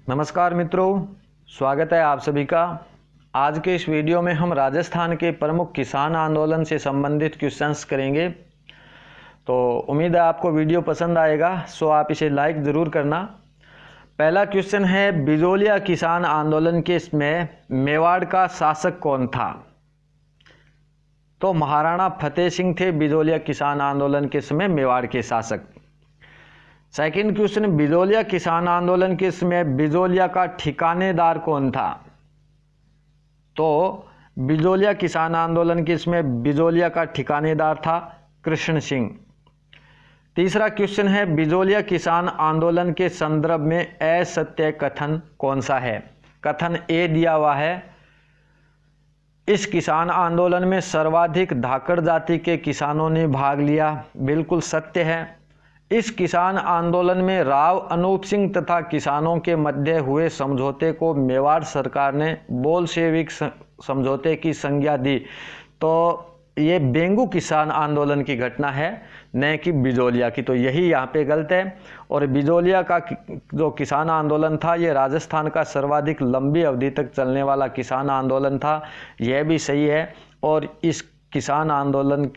नमस्कार मित्रों, स्वागत है आप सभी का। आज के इस वीडियो में हम राजस्थान के प्रमुख किसान आंदोलन से संबंधित क्वेश्चंस करेंगे। तो उम्मीद है आपको वीडियो पसंद आएगा, सो आप इसे लाइक ज़रूर करना। पहला क्वेश्चन है, बिजोलिया किसान आंदोलन के इसमें मेवाड़ का शासक कौन था? तो महाराणा फतेह सिंह थे बिजोलिया किसान आंदोलन के समय मेवाड़ के शासक। सेकंड क्वेश्चन, बिजोलिया किसान आंदोलन के समय बिजोलिया का ठिकानेदार कौन था? तो बिजोलिया किसान आंदोलन के समय बिजोलिया का ठिकानेदार था कृष्ण सिंह। तीसरा क्वेश्चन है, बिजोलिया किसान आंदोलन के संदर्भ में असत्य कथन कौन सा है? कथन ए दिया हुआ है, इस किसान आंदोलन में सर्वाधिक धाकड़ जाति के किसानों ने भाग लिया। बिल्कुल सत्य है। इस किसान आंदोलन में राव अनूप सिंह तथा किसानों के मध्य हुए समझौते को मेवाड़ सरकार ने बोल्शेविक समझौते की संज्ञा दी। तो ये बेंगू किसान आंदोलन की घटना है, न कि बिजोलिया की। तो यही यहाँ पे गलत है। और बिजोलिया का जो किसान आंदोलन था, ये राजस्थान का सर्वाधिक लंबी अवधि तक चलने वाला किसान आंदोलन था, यह भी सही है। और इस किसान आंदोलन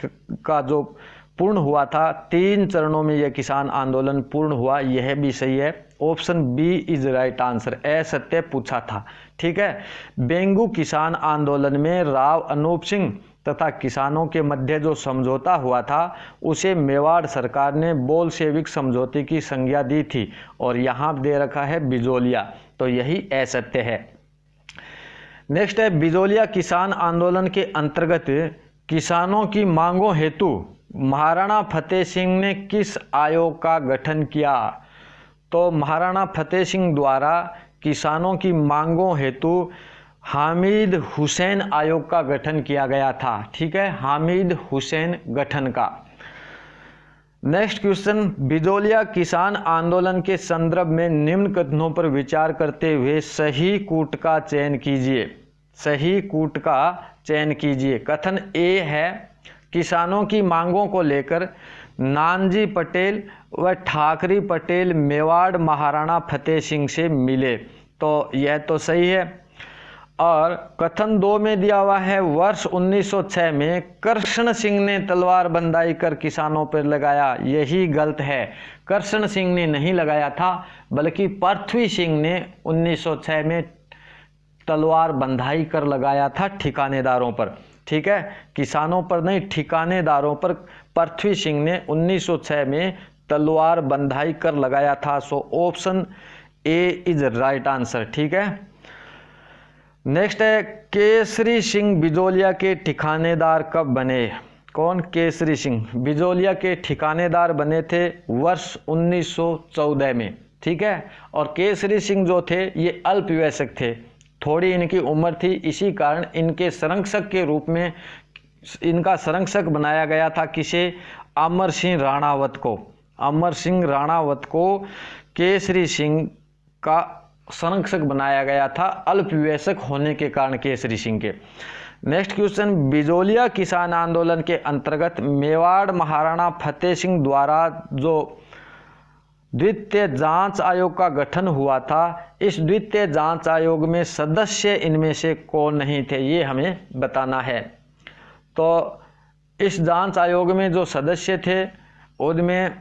का जो पूर्ण हुआ था, 3 चरणों में यह किसान आंदोलन पूर्ण हुआ, यह भी सही है। Option B is right answer. असत्य पूछा था, ठीक है। बेंगू किसान आंदोलन में राव अनूप सिंह तथा किसानों के मध्य जो समझौता हुआ था, उसे मेवाड़ सरकार ने बोल्शेविक समझौते की संज्ञा दी थी, और यहाँ दे रखा है बिजोलिया, तो यही असत्य है। नेक्स्ट है, बिजोलिया किसान आंदोलन के अंतर्गत किसानों की मांगों हेतु महाराणा फतेह सिंह ने किस आयोग का गठन किया? तो महाराणा फतेह सिंह द्वारा किसानों की मांगों हेतु हामिद हुसैन आयोग का गठन किया गया था, ठीक है, हामिद हुसैन गठन का। नेक्स्ट क्वेश्चन, बिजोलिया किसान आंदोलन के संदर्भ में निम्न कथनों पर विचार करते हुए सही कूट का चयन कीजिए। सही कूट का चयन कीजिए। कथन ए है, किसानों की मांगों को लेकर नानजी पटेल व ठाकरी पटेल मेवाड़ महाराणा फतेह सिंह से मिले। तो यह तो सही है। और कथन 2 में दिया हुआ है, वर्ष 1906 में कृष्ण सिंह ने तलवार बंदाई कर किसानों पर लगाया। यही गलत है। कृष्ण सिंह ने नहीं लगाया था, बल्कि पृथ्वी सिंह ने 1906 में तलवार बंधाई कर लगाया था ठिकानेदारों पर, ठीक है, किसानों पर नहीं, ठिकानेदारों पर पृथ्वी सिंह ने 1906 में तलवार बंधाई कर लगाया था। So option A is right answer, ठीक है। नेक्स्ट है, केसरी सिंह बिजोलिया के ठिकानेदार कब बने? कौन? केसरी सिंह बिजोलिया के ठिकानेदार बने थे वर्ष 1914 में, ठीक है। और केसरी सिंह जो थे, ये अल्पवयस्क थे, थोड़ी इनकी उम्र थी, इसी कारण इनके संरक्षक के रूप में इनका संरक्षक बनाया गया था। किसे? अमर सिंह राणावत को। अमर सिंह राणावत को केसरी सिंह का संरक्षक बनाया गया था, अल्पवयस्क होने के कारण केसरी सिंह के। नेक्स्ट क्वेश्चन, बिजोलिया किसान आंदोलन के अंतर्गत मेवाड़ महाराणा फतेह सिंह द्वारा जो द्वितीय जांच आयोग का गठन हुआ था, इस द्वितीय जांच आयोग में सदस्य इनमें से कौन नहीं थे, ये हमें बताना है। तो इस जांच आयोग में जो सदस्य थे, उनमें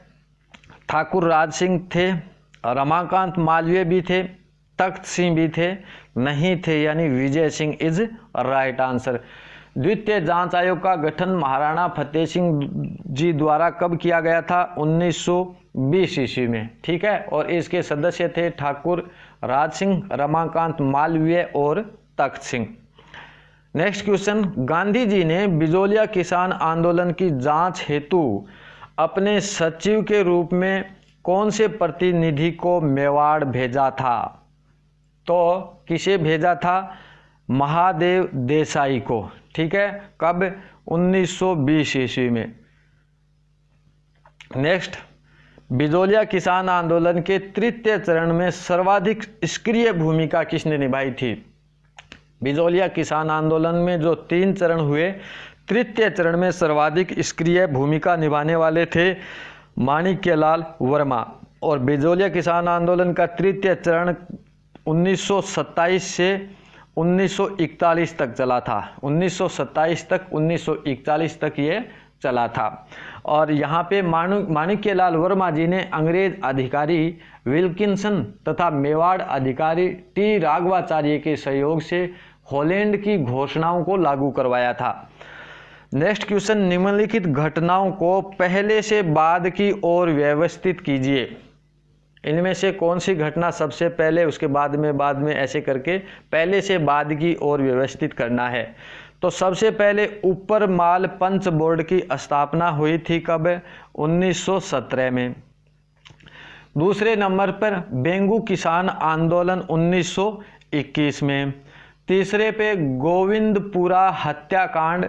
ठाकुर राज सिंह थे, रमाकांत मालवीय भी थे, तख्त सिंह भी थे, नहीं थे, यानी Vijay Singh is right answer. द्वितीय जांच आयोग का गठन महाराणा फतेह सिंह जी द्वारा कब किया गया था? 1920 ईस्वी में, ठीक है। और इसके सदस्य थे ठाकुर राज सिंह, रमाकांत मालवीय और तख्त सिंह। नेक्स्ट क्वेश्चन, गांधी जी ने बिजोलिया किसान आंदोलन की जांच हेतु अपने सचिव के रूप में कौन से प्रतिनिधि को मेवाड़ भेजा था? तो किसे भेजा था? महादेव देसाई को, ठीक है। कब? 1920 ईस्वी में। नेक्स्ट, बिजोलिया किसान आंदोलन के तृतीय चरण में सर्वाधिक सक्रिय भूमिका किसने निभाई थी? बिजोलिया किसान आंदोलन में जो 3 चरण हुए, तृतीय चरण में सर्वाधिक सक्रिय भूमिका निभाने वाले थे माणिक्यलाल वर्मा। और बिजोलिया किसान आंदोलन का तृतीय चरण 1927 से 1941 तक चला था। 1927 तक 1941 तक ये चला था। और यहाँ पे माणिक्यलाल वर्मा जी ने अंग्रेज अधिकारी विल्किंसन तथा मेवाड़ अधिकारी टी राघवाचार्य के सहयोग से हॉलैंड की घोषणाओं को लागू करवाया था। नेक्स्ट क्वेश्चन, निम्नलिखित घटनाओं को पहले से बाद की ओर व्यवस्थित कीजिए। इनमें से कौन सी घटना सबसे पहले, उसके बाद में ऐसे करके पहले से बाद की ओर व्यवस्थित करना है। तो सबसे पहले ऊपर माल पंच बोर्ड की स्थापना हुई थी कब? 1917 में। दूसरे नंबर पर बेंगू किसान आंदोलन 1921 में। तीसरे पे गोविंदपुरा हत्याकांड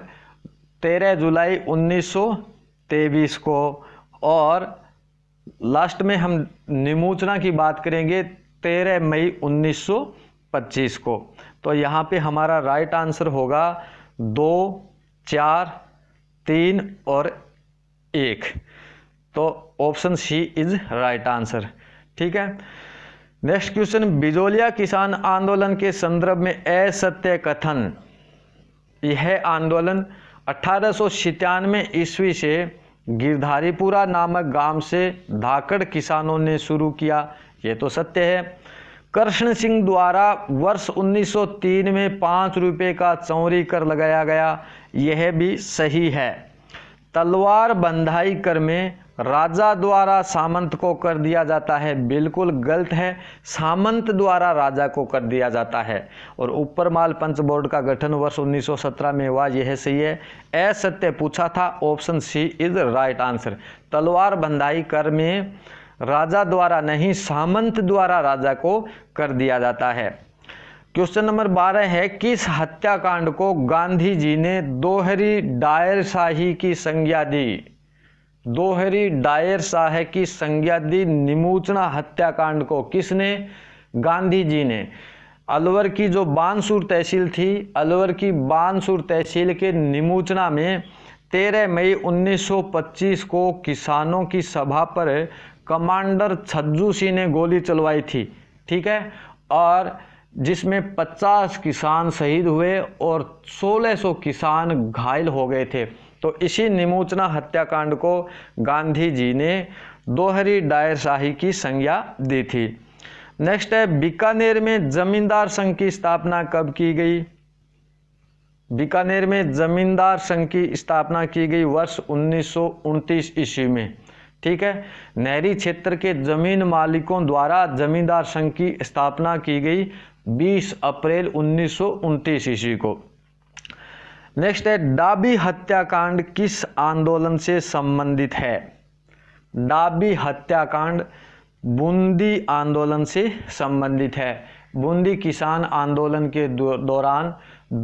13 जुलाई 1923 को। और लास्ट में हम निमोचना की बात करेंगे 13 मई 1925 को। तो यहाँ पे हमारा राइट आंसर होगा 2, 4, 3 और 1। तो option C is right answer. ठीक है। नेक्स्ट क्वेश्चन, बिजोलिया किसान आंदोलन के संदर्भ में असत्य कथन। यह आंदोलन 1897 ईस्वी से गिरधारीपुरा नामक गांव से धाकड़ किसानों ने शुरू किया, ये तो सत्य है। कृष्ण सिंह द्वारा वर्ष 1903 में 5 रुपये का चौरी कर लगाया गया, यह भी सही है। तलवार बंधाई कर में राजा द्वारा सामंत को कर दिया जाता है, बिल्कुल गलत है। सामंत द्वारा राजा को कर दिया जाता है। और ऊपर माल पंच बोर्ड का गठन वर्ष 1917 में हुआ, यह सही है। असत्य पूछा था, option C is right answer. तलवार बंधाई कर में राजा द्वारा नहीं, सामंत द्वारा राजा को कर दिया जाता है। क्वेश्चन नंबर 12 है, किस हत्याकांड को गांधी जी ने दोहरी डायरशाही की संज्ञा दी? दोहरी डायरशाही की संज्ञा दी निमोचना हत्याकांड को किसने? गांधी जी ने। अलवर की जो बानसूर तहसील थी, अलवर की बानसूर तहसील के निमोचना में 13 मई 1925 को किसानों की सभा पर कमांडर छज्जू सिंह ने गोली चलवाई थी। ठीक है। और जिसमें 50 किसान शहीद हुए और 1600 किसान घायल हो गए थे। तो इसी निमोचना हत्याकांड को गांधी जी ने दोहरी डायरशाही की संज्ञा दी थी। नेक्स्ट है, बीकानेर में जमींदार संघ की स्थापना कब की गई? बीकानेर में जमींदार संघ की स्थापना की गई वर्ष 1929 ईस्वी में। ठीक है। नहरी क्षेत्र के जमीन मालिकों द्वारा जमींदार संघ की स्थापना की गई 20 अप्रैल 1929 ईस्वी को। नेक्स्ट है, डाबी हत्याकांड किस आंदोलन से संबंधित है? डाबी हत्याकांड बूंदी आंदोलन से संबंधित है। बूंदी किसान आंदोलन के दौरान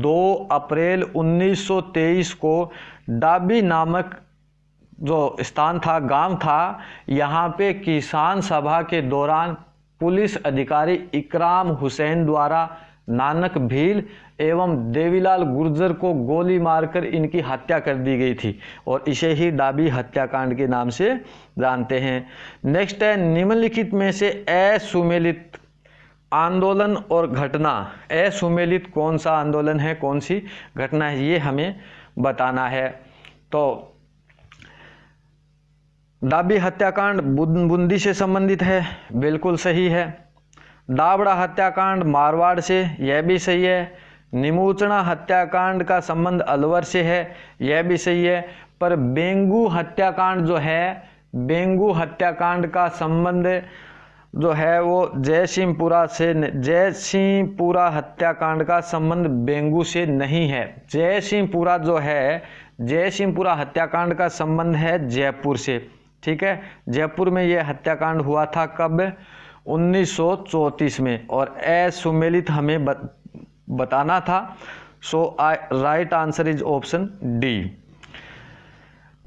2 अप्रैल 1923 को डाबी नामक जो स्थान था, गांव था, यहाँ पे किसान सभा के दौरान पुलिस अधिकारी इकराम हुसैन द्वारा नानक भील एवं देवीलाल गुर्जर को गोली मारकर इनकी हत्या कर दी गई थी और इसे ही डाबी हत्याकांड के नाम से जानते हैं। नेक्स्ट है, निम्नलिखित में से असुमेलित आंदोलन और घटना, असुमेलित कौन सा आंदोलन है, कौन सी घटना है, ये हमें बताना है। तो डाबी हत्याकांड बूंदी से संबंधित है, बिल्कुल सही है। दाबड़ा हत्याकांड मारवाड़ से, यह भी सही है। निमोचना हत्याकांड का संबंध अलवर से है, यह भी सही है। पर बेंगू हत्याकांड जो है, बेंगू हत्याकांड का संबंध जो है वो जयसिंहपुरा से, जयसिंहपुरा हत्याकांड का संबंध बेंगू से नहीं है। जयसिंहपुरा जो है, जयसिंहपुरा हत्याकांड का संबंध है जयपुर से। ठीक है। जयपुर में यह हत्याकांड हुआ था कब? 1934 में। और असुमेलित हमें बताना था। So right answer is option D.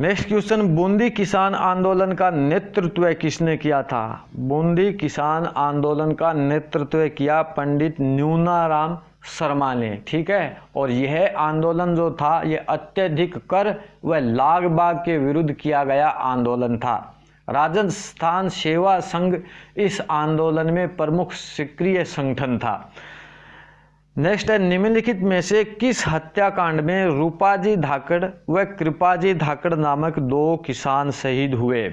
Next question, Bundi किसान आंदोलन का नेतृत्व किसने किया था? बूंदी किसान आंदोलन का नेतृत्व किया पंडित न्यूनाराम शर्मा ने। ठीक है। और यह आंदोलन जो था, यह अत्यधिक कर व लाग बाग के विरुद्ध किया गया आंदोलन था। राजस्थान सेवा संघ इस आंदोलन में प्रमुख सक्रिय संगठन था। नेक्स्ट है, निम्नलिखित में से किस हत्याकांड में रूपाजी धाकड़ व कृपाजी धाकड़ नामक 2 किसान शहीद हुए?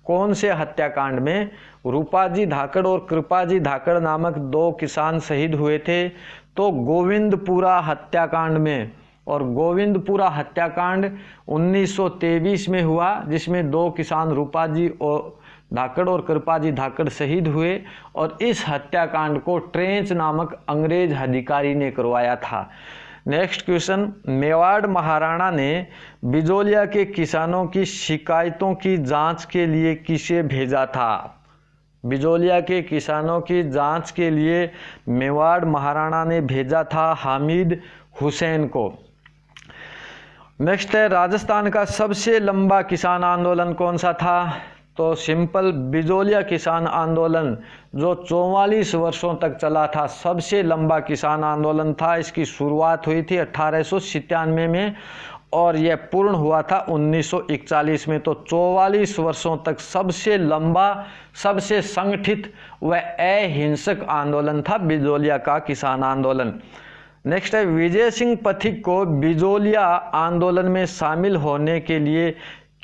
कौन से हत्याकांड में रूपाजी धाकड़ और कृपाजी धाकड़ नामक 2 किसान शहीद हुए थे? तो गोविंदपुरा हत्याकांड में। और गोविंदपुरा हत्याकांड 1923 में हुआ, जिसमें 2 किसान रूपाजी और धाकड़ और कृपाजी धाकड़ शहीद हुए। और इस हत्याकांड को ट्रेंच नामक अंग्रेज अधिकारी ने करवाया था। नेक्स्ट क्वेश्चन, मेवाड़ महाराणा ने बिजोलिया के किसानों की शिकायतों की जांच के लिए किसे भेजा था? बिजोलिया के किसानों की जांच के लिए मेवाड़ महाराणा ने भेजा था हामिद हुसैन को। नेक्स्ट है, राजस्थान का सबसे लंबा किसान आंदोलन कौन सा था? तो सिंपल, बिजोलिया किसान आंदोलन जो 44 वर्षों तक चला था, सबसे लंबा किसान आंदोलन था। इसकी शुरुआत हुई थी 1897 में और यह पूर्ण हुआ था 1941 में। तो 44 वर्षों तक सबसे लंबा, सबसे संगठित व अहिंसक आंदोलन था बिजोलिया का किसान आंदोलन। नेक्स्ट है, विजय सिंह पथिक को बिजोलिया आंदोलन में शामिल होने के लिए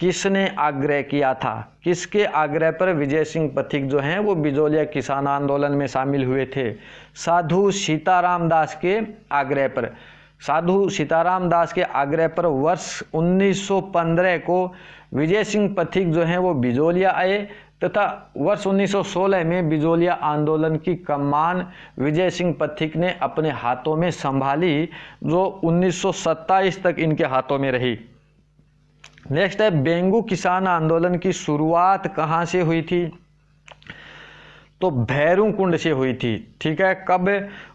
किसने आग्रह किया था? किसके आग्रह पर विजय सिंह पथिक जो हैं वो बिजोलिया किसान आंदोलन में शामिल हुए थे? साधु सीताराम दास के आग्रह पर। साधु सीताराम दास के आग्रह पर वर्ष 1915 को विजय सिंह पथिक जो हैं वो बिजोलिया आए तथा वर्ष 1916 में बिजोलिया आंदोलन की कमान विजय सिंह पथिक ने अपने हाथों में संभाली, जो 1927 तक इनके हाथों में रही। नेक्स्ट है, बेंगू किसान आंदोलन की शुरुआत कहाँ से हुई थी? तो भैरूकुंड से हुई थी। ठीक है, कब?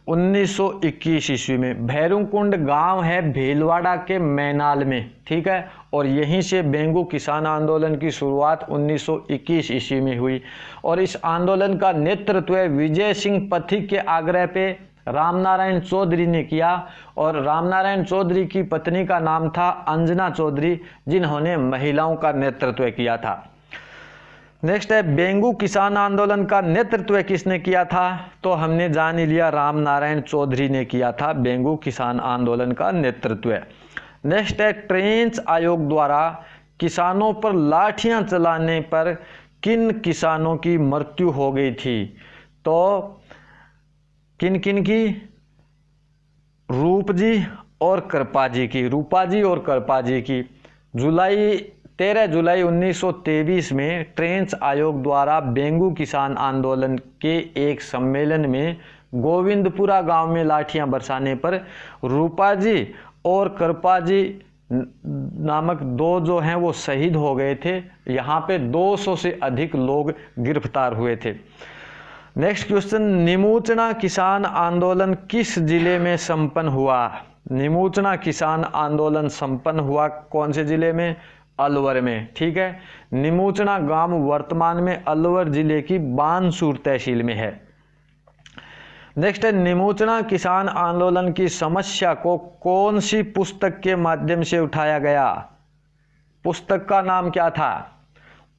1921 ईस्वी में। भैरूकुंड गांव है भीलवाड़ा के मैनाल में। ठीक है, और यहीं से बेंगू किसान आंदोलन की शुरुआत 1921 ईस्वी में हुई। और इस आंदोलन का नेतृत्व विजय सिंह पथिक के आग्रह पे रामनारायण चौधरी ने किया। और रामनारायण चौधरी की पत्नी का नाम था अंजना चौधरी, जिन्होंने महिलाओं का नेतृत्व किया था। नेक्स्ट है, बेंगू किसान आंदोलन का नेतृत्व किसने किया था? तो हमने जान ही लिया, रामनारायण चौधरी ने किया था बेंगू किसान आंदोलन का नेतृत्व। नेक्स्ट है, ट्रेंच आयोग द्वारा किसानों पर लाठियां चलाने पर किन किसानों की मृत्यु हो गई थी? तो किन किन की? रूपजी और कृपाजी की। रूपाजी और कृपाजी की। 13 जुलाई 1923 में ट्रेंच आयोग द्वारा बेंगू किसान आंदोलन के एक सम्मेलन में गोविंदपुरा गांव में लाठियां बरसाने पर रूपाजी और कृपाजी नामक 2 जो हैं वो शहीद हो गए थे। यहाँ पे 200 से अधिक लोग गिरफ्तार हुए थे। नेक्स्ट क्वेश्चन, निमोचना किसान आंदोलन किस जिले में संपन्न हुआ? निमोचना किसान आंदोलन संपन्न हुआ कौन से जिले में? अलवर में। ठीक है, निमोचना गांव वर्तमान में अलवर जिले की बानसूर तहसील में है। नेक्स्ट है, निमोचना किसान आंदोलन की समस्या को कौन सी पुस्तक के माध्यम से उठाया गया? पुस्तक का नाम क्या था?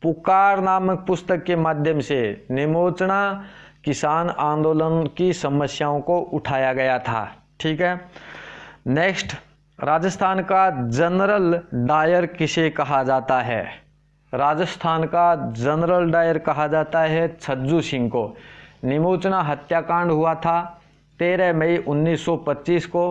पुकार नामक पुस्तक के माध्यम से निमोचना किसान आंदोलन की समस्याओं को उठाया गया था। ठीक है, नेक्स्ट, राजस्थान का जनरल डायर किसे कहा जाता है? राजस्थान का जनरल डायर कहा जाता है छज्जू सिंह को। निमोचना हत्याकांड हुआ था 13 मई 1925 को।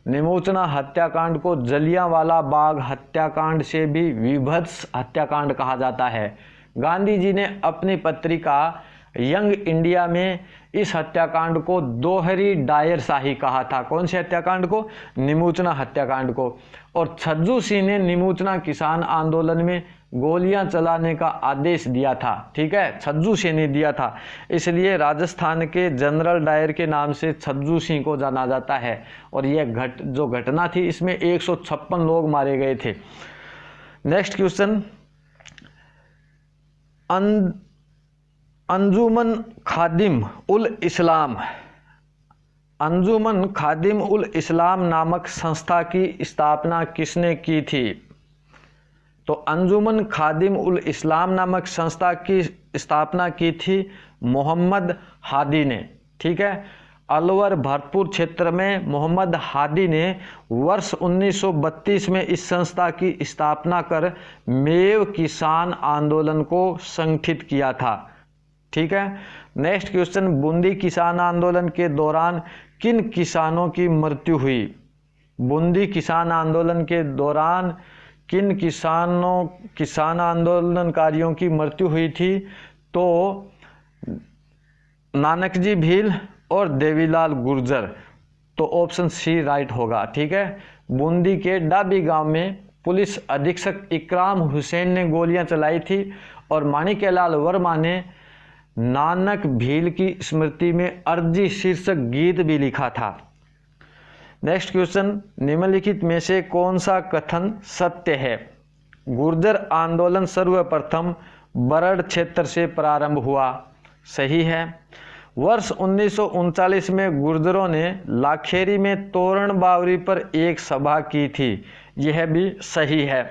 निमोचना हत्याकांड को जलियांवाला बाग हत्याकांड से भी विभत्स हत्याकांड कहा जाता है। गांधी जी ने अपनी पत्रिका यंग इंडिया में इस हत्याकांड को दोहरी डायर शाही कहा था। कौन से हत्याकांड को? निमोचना हत्याकांड को। और छज्जू सिंह ने निमोचना किसान आंदोलन में गोलियां चलाने का आदेश दिया था। ठीक है, छज्जू सिंह ने दिया था, इसलिए राजस्थान के जनरल डायर के नाम से छज्जू सिंह को जाना जाता है। और यह जो घटना थी इसमें 156 लोग मारे गए थे। नेक्स्ट क्वेश्चन, अंजुमन खादिम उल इस्लाम। अंजुमन खादिम उल इस्लाम नामक संस्था की स्थापना किसने की थी? तो अंजुमन खादिम उल इस्लाम नामक संस्था की स्थापना की थी मोहम्मद हादी ने। ठीक है, अलवर भरतपुर क्षेत्र में मोहम्मद हादी ने वर्ष 1932 में इस संस्था की स्थापना कर मेव किसान आंदोलन को संगठित किया था। ठीक है, नेक्स्ट क्वेश्चन, बूंदी किसान आंदोलन के दौरान किन किसानों की मृत्यु हुई? बूंदी किसान आंदोलन के दौरान किन किसान आंदोलनकारियों की मृत्यु हुई थी? तो नानकजी भील और देवीलाल गुर्जर। तो ऑप्शन सी राइट होगा। ठीक है, बूंदी के डाबी गांव में पुलिस अधीक्षक इकराम हुसैन ने गोलियां चलाई थी और माणिक्यलाल वर्मा ने नानक भील की स्मृति में अर्जी शीर्षक गीत भी लिखा था। नेक्स्ट क्वेश्चन, निम्नलिखित में से कौन सा कथन सत्य है? गुर्जर आंदोलन सर्वप्रथम बरड़ क्षेत्र से प्रारंभ हुआ। सही है। वर्ष 1939 में गुर्जरों ने लाखेरी में तोरण बावरी पर एक सभा की थी। यह भी सही है।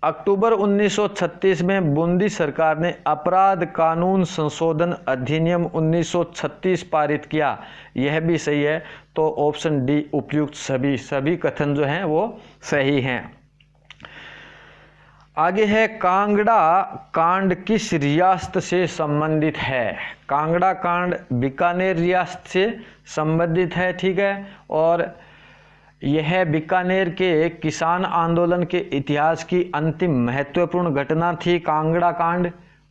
अक्टूबर 1936 में बूंदी सरकार ने अपराध कानून संशोधन अधिनियम 1936 पारित किया। यह भी सही है। तो ऑप्शन डी उपयुक्त सभी कथन जो हैं वो सही हैं। आगे है, कांगड़ा कांड किस रियासत से संबंधित है? कांगड़ा कांड बीकानेर रियासत से संबंधित है। ठीक है, और यह बीकानेर के किसान आंदोलन के इतिहास की अंतिम महत्वपूर्ण घटना थी। कांगड़ा कांड,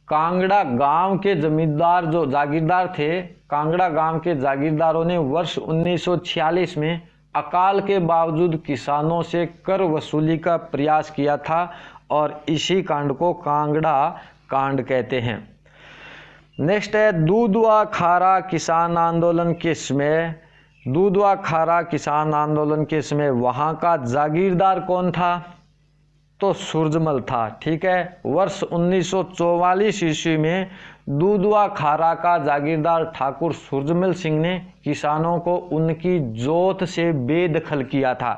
कांगड़ा गांव के जमींदार जो जागीरदार थे, कांगड़ा गांव के जागीरदारों ने वर्ष 1946 में अकाल के बावजूद किसानों से कर वसूली का प्रयास किया था और इसी कांड को कांगड़ा कांड कहते हैं। नेक्स्ट है, दूधवा खारा किसान आंदोलन के समय, दूधवा खारा किसान आंदोलन के समय वहां का जागीरदार कौन था? तो सूरजमल था। ठीक है, वर्ष 1944 ईस्वी में दूधवा खारा का जागीरदार ठाकुर सूरजमल सिंह ने किसानों को उनकी जोत से बेदखल किया था।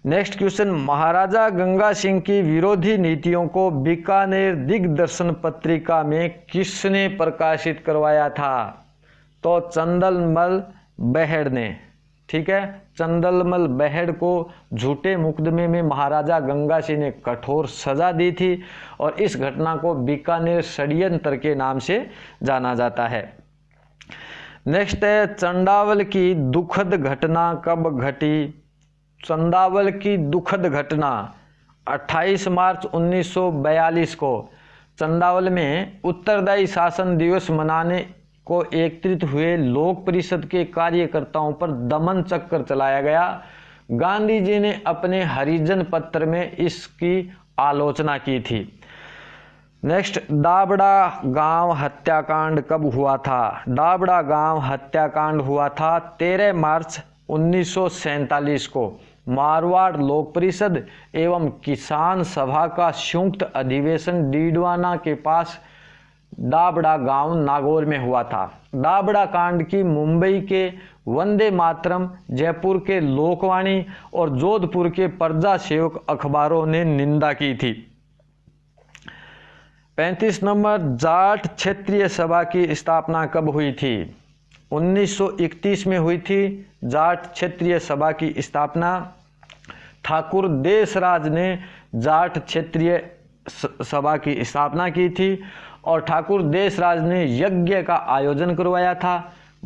नेक्स्ट क्वेश्चन, महाराजा गंगा सिंह की विरोधी नीतियों को बीकानेर दिग्दर्शन पत्रिका में किसने प्रकाशित करवाया था? तो चंदलमल बेहड़ ने। ठीक है, चंदलमल बेहड़ को झूठे मुकदमे में महाराजा गंगा सिंह ने कठोर सजा दी थी और इस घटना को बीकानेर षड्यंत्र के नाम से जाना जाता है। नेक्स्ट है, चंडावल की दुखद घटना कब घटी? चंदावल की दुखद घटना 28 मार्च 1942 को चंदावल में उत्तरदायी शासन दिवस मनाने को एकत्रित हुए लोक परिषद के कार्यकर्ताओं पर दमन चक्कर चलाया गया। गांधी जी ने अपने हरिजन पत्र में इसकी आलोचना की थी। नेक्स्ट, दाबड़ा गांव हत्याकांड कब हुआ था? दाबड़ा गांव हत्याकांड हुआ था 13 मार्च 1947 को। मारवाड़ लोक परिषद एवं किसान सभा का संयुक्त अधिवेशन डीडवाना के पास दाबड़ा गांव नागौर में हुआ था। दाबड़ा कांड की मुंबई के वंदे मातरम, जयपुर के लोकवाणी और जोधपुर के प्रजा सेवक अखबारों ने निंदा की थी। 35 नंबर, जाट क्षेत्रीय सभा की स्थापना कब हुई थी? 1931 में हुई थी जाट क्षेत्रीय सभा की स्थापना। ठाकुर देशराज ने जाट क्षेत्रीय सभा की स्थापना की थी और ठाकुर देशराज ने यज्ञ का आयोजन करवाया था।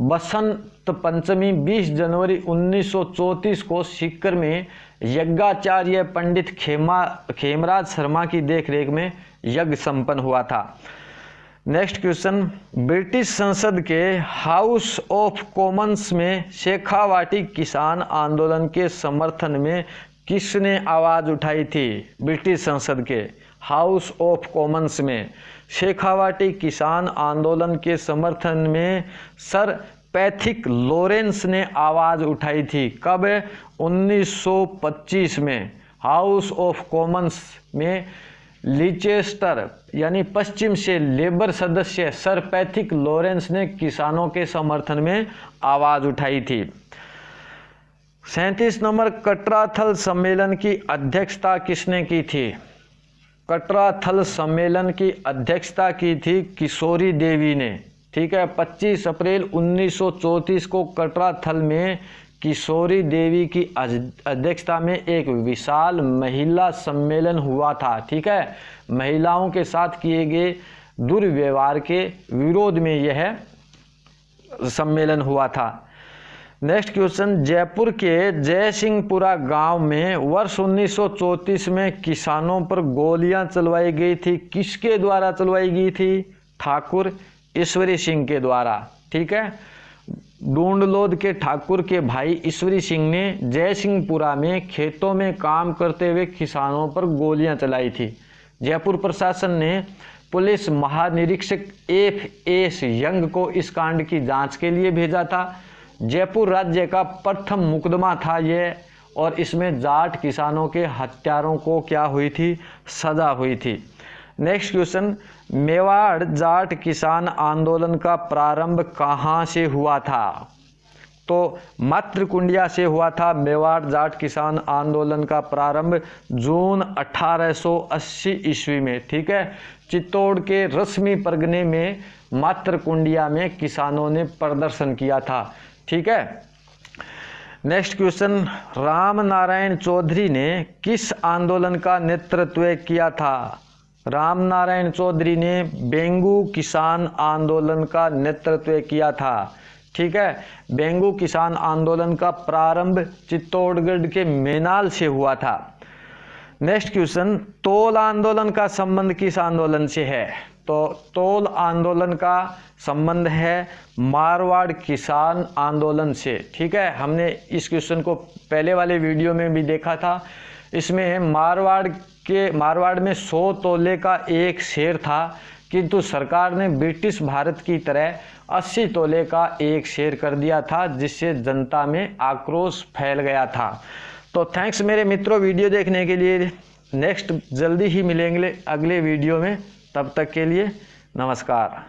बसंत पंचमी 20 जनवरी 1934 को सीकर में यज्ञाचार्य पंडित खेमराज शर्मा की देखरेख में यज्ञ संपन्न हुआ था। नेक्स्ट क्वेश्चन, ब्रिटिश संसद के हाउस ऑफ कॉमन्स में शेखावाटी किसान आंदोलन के समर्थन में किसने आवाज उठाई थी? ब्रिटिश संसद के हाउस ऑफ कॉमन्स में शेखावाटी किसान आंदोलन के समर्थन में सर पैथिक लॉरेंस ने आवाज उठाई थी। कब? 1925 में हाउस ऑफ कॉमन्स में लीचेस्टर यानी पश्चिम से लेबर सदस्य सर पैथिक लॉरेंस ने किसानों के समर्थन में आवाज उठाई थी। 37 नंबर, कटराथल सम्मेलन की अध्यक्षता किसने की थी? कटरा थल सम्मेलन की अध्यक्षता की थी किशोरी देवी ने। ठीक है, 25 अप्रैल 1934 को कटरा थल में किशोरी देवी की अध्यक्षता में एक विशाल महिला सम्मेलन हुआ था। ठीक है, महिलाओं के साथ किए गए दुर्व्यवहार के विरोध में यह सम्मेलन हुआ था। नेक्स्ट क्वेश्चन, जयपुर के जयसिंहपुरा गांव में वर्ष 1934 में किसानों पर गोलियां चलवाई गई थी। किसके द्वारा चलवाई गई थी? ठाकुर ईश्वरी सिंह के द्वारा। ठीक है, डूंडलोद के ठाकुर के भाई ईश्वरी सिंह ने जयसिंहपुरा में खेतों में काम करते हुए किसानों पर गोलियां चलाई थी। जयपुर प्रशासन ने पुलिस महानिरीक्षक F.S. यंग को इस कांड की जांच के लिए भेजा था। जयपुर राज्य का प्रथम मुकदमा था यह, और इसमें जाट किसानों के हत्यारों को क्या हुई थी? सजा हुई थी। नेक्स्ट क्वेश्चन, मेवाड़ जाट किसान आंदोलन का प्रारंभ कहाँ से हुआ था? तो मातृकुंडिया से हुआ था। मेवाड़ जाट किसान आंदोलन का प्रारंभ जून 1880 ईस्वी में। ठीक है, चित्तौड़ के रश्मि परगने में मातृकुंडिया में किसानों ने प्रदर्शन किया था। ठीक है, नेक्स्ट क्वेश्चन, राम नारायण चौधरी ने किस आंदोलन का नेतृत्व किया था? राम नारायण चौधरी ने बेंगू किसान आंदोलन का नेतृत्व किया था। ठीक है, बेंगू किसान आंदोलन का प्रारंभ चित्तौड़गढ़ के मेनाल से हुआ था। नेक्स्ट क्वेश्चन, तोल आंदोलन का संबंध किस आंदोलन से है? तो तोल आंदोलन का संबंध है मारवाड़ किसान आंदोलन से। ठीक है, हमने इस क्वेश्चन को पहले वाले वीडियो में भी देखा था। इसमें मारवाड़ में 100 तोले का एक शेर था, किंतु सरकार ने ब्रिटिश भारत की तरह 80 तोले का एक शेर कर दिया था, जिससे जनता में आक्रोश फैल गया था। तो थैंक्स मेरे मित्रों वीडियो देखने के लिए। नेक्स्ट जल्दी ही मिलेंगे अगले वीडियो में, तब तक के लिए नमस्कार।